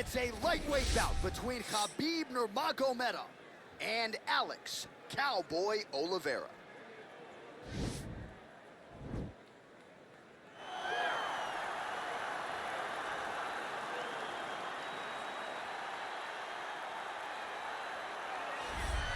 It's a lightweight bout between Khabib Nurmagomedov and Alex Cowboy Oliveira.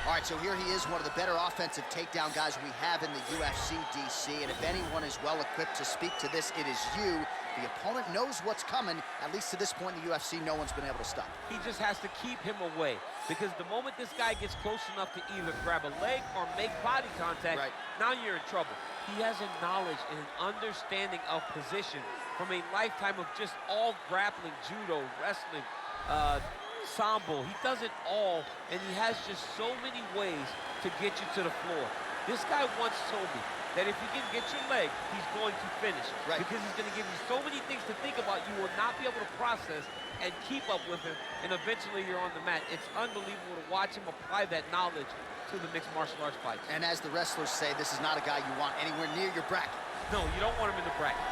All right, so here he is, one of the better offensive takedown guys we have in the UFC, DC. And if anyone is well-equipped to speak to this, it is you. The opponent knows what's coming. At least to this point in the UFC, no one's been able to stop. He just has to keep him away, because the moment this guy gets close enough to either grab a leg or make body contact, now you're in trouble. He has a knowledge and an understanding of position from a lifetime of just all grappling, judo, wrestling, sambo. He does it all, and he has just so many ways to get you to the floor. This guy once told me that if you can get your leg, he's going to finish. Because he's going to give you so many things to think about, you will not be able to process and keep up with him, and eventually you're on the mat. It's unbelievable to watch him apply that knowledge to the mixed martial arts fights. And as the wrestlers say, this is not a guy you want anywhere near your bracket. No, you don't want him in the bracket.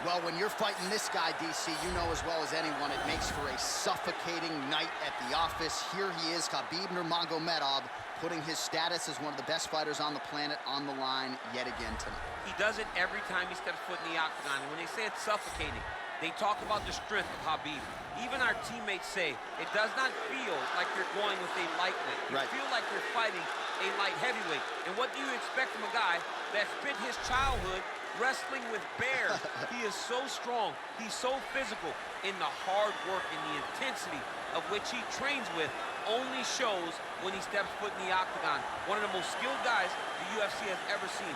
Well, when you're fighting this guy, DC, you know as well as anyone, it makes for a suffocating night at the office. Here he is, Khabib Nurmagomedov, putting his status as one of the best fighters on the planet on the line yet again tonight. He does it every time he steps foot in the octagon. And when they say it's suffocating, they talk about the strength of Khabib. Even our teammates say it does not feel like you're going with a lightweight. You feel like you're fighting a light heavyweight. And what do you expect from a guy that spent his childhood wrestling with bears? He is so strong, he's so physical, and the hard work and the intensity of which he trains with only shows when he steps foot in the octagon. One of the most skilled guys the UFC has ever seen.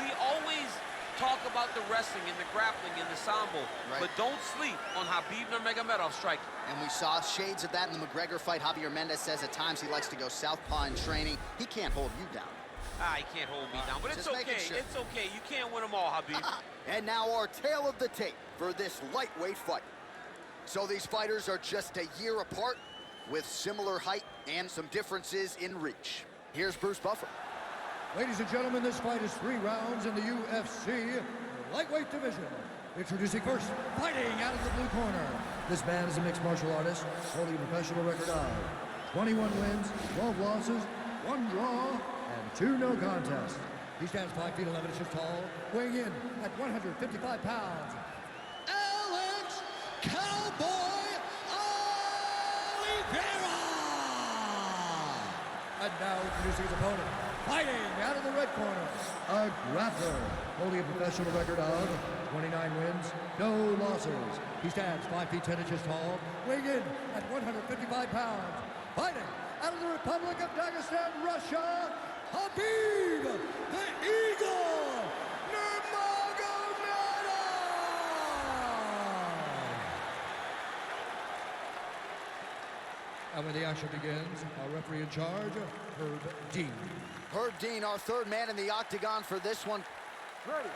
We always talk about the wrestling and the grappling and the sambo, but don't sleep on Khabib Nurmagomedov striking. And we saw shades of that in the McGregor fight. Javier Mendez says at times he likes to go southpaw in training. He can't hold you down. He can't hold me down, but it's okay. Sure. It's okay. You can't win them all, Khabib. And now our tale of the tape for this lightweight fight. So these fighters are just a year apart with similar height and some differences in reach. Here's Bruce Buffer. Ladies and gentlemen, this fight is 3 rounds in the UFC lightweight division. Introducing first, fighting out of the blue corner. This man is a mixed martial artist, holding a professional record of 21 wins, 12 losses, 1 draw, and 2 no contests. He stands 5 feet 11 inches tall, weighing in at 155 pounds. Alex Cowboy Oliveira! And now introducing his opponent, fighting out of the red corner, a grappler, holding a professional record of 29 wins, no losses. He stands 5 feet 10 inches tall, weighing in at 155 pounds. Fighting out of the Republic of Dagestan, Russia, Khabib, the Eagle, Nurmagomedov! And when the action begins, our referee in charge, Herb Dean. Herb Dean, our third man in the octagon for this one. Ready.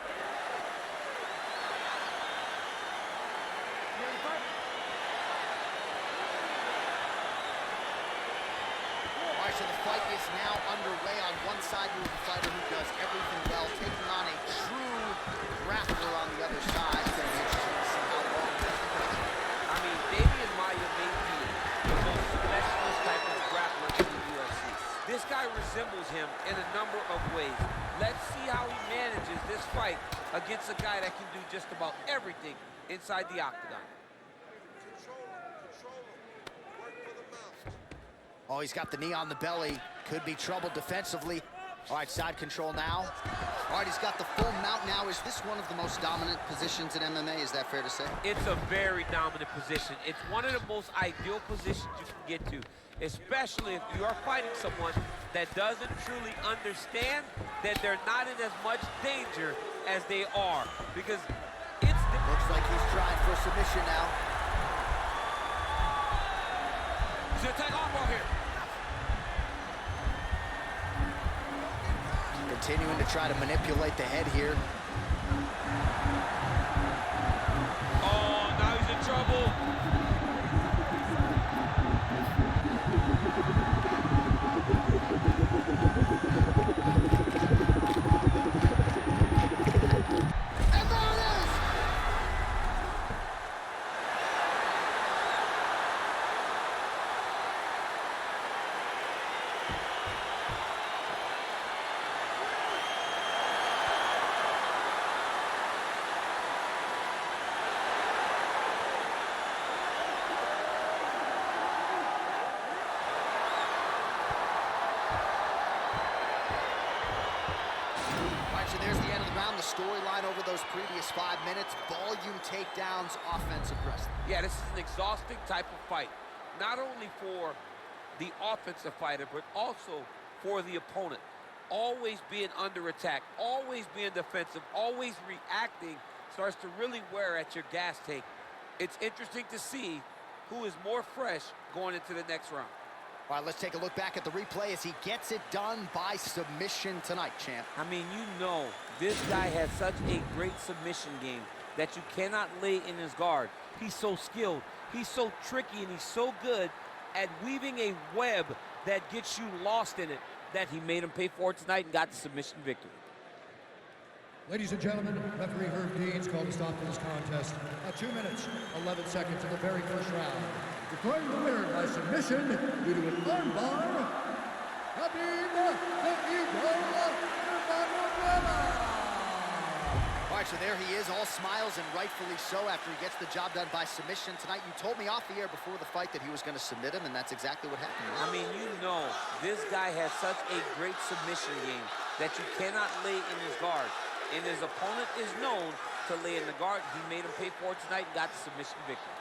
So the fight is now underway. On one side, you have a fighter who does everything well, taking on a true grappler on the other side. It's going to be interesting to see how long this goes. I mean, Damian Maia may be the most specialist type of grappler in the UFC. This guy resembles him in a number of ways. Let's see how he manages this fight against a guy that can do just about everything inside the octagon. Oh, he's got the knee on the belly. Could be trouble defensively. All right, side control now. All right, he's got the full mount now. Is this one of the most dominant positions in MMA? Is that fair to say? It's a very dominant position. It's one of the most ideal positions you can get to, especially if you are fighting someone that doesn't truly understand that they're not in as much danger as they are. Because it's... Looks like he's trying for a submission now. He's gonna take armbar here. Continuing to try to manipulate the head here. Oh, now he's in trouble. And there it is! there's the end of the round, the storyline over those previous 5 minutes, volume takedowns, offensive wrestling. Yeah, this is an exhausting type of fight. Not only for the offensive fighter, but also for the opponent. Always being under attack, always being defensive, always reacting starts to really wear at your gas tank. It's interesting to see who is more fresh going into the next round. All right, let's take a look back at the replay as he gets it done by submission tonight, champ. I mean, you know, this guy has such a great submission game that you cannot lay in his guard. He's so skilled, he's so tricky, and he's so good at weaving a web that gets you lost in it that he made him pay for it tonight and got the submission victory. Ladies and gentlemen, referee Herb Dean's called a stop to this contest at 2 minutes, 11 seconds of the very first round. Declaring the winner by submission due to an armbar, Khabib Nurmagomedov. All right, so there he is, all smiles and rightfully so after he gets the job done by submission tonight. You told me off the air before the fight that he was going to submit him, and that's exactly what happened. I mean, you know, this guy has such a great submission game that you cannot lay in his guard. And his opponent is known to lay in the guard. He made him pay for it tonight and got the submission victory.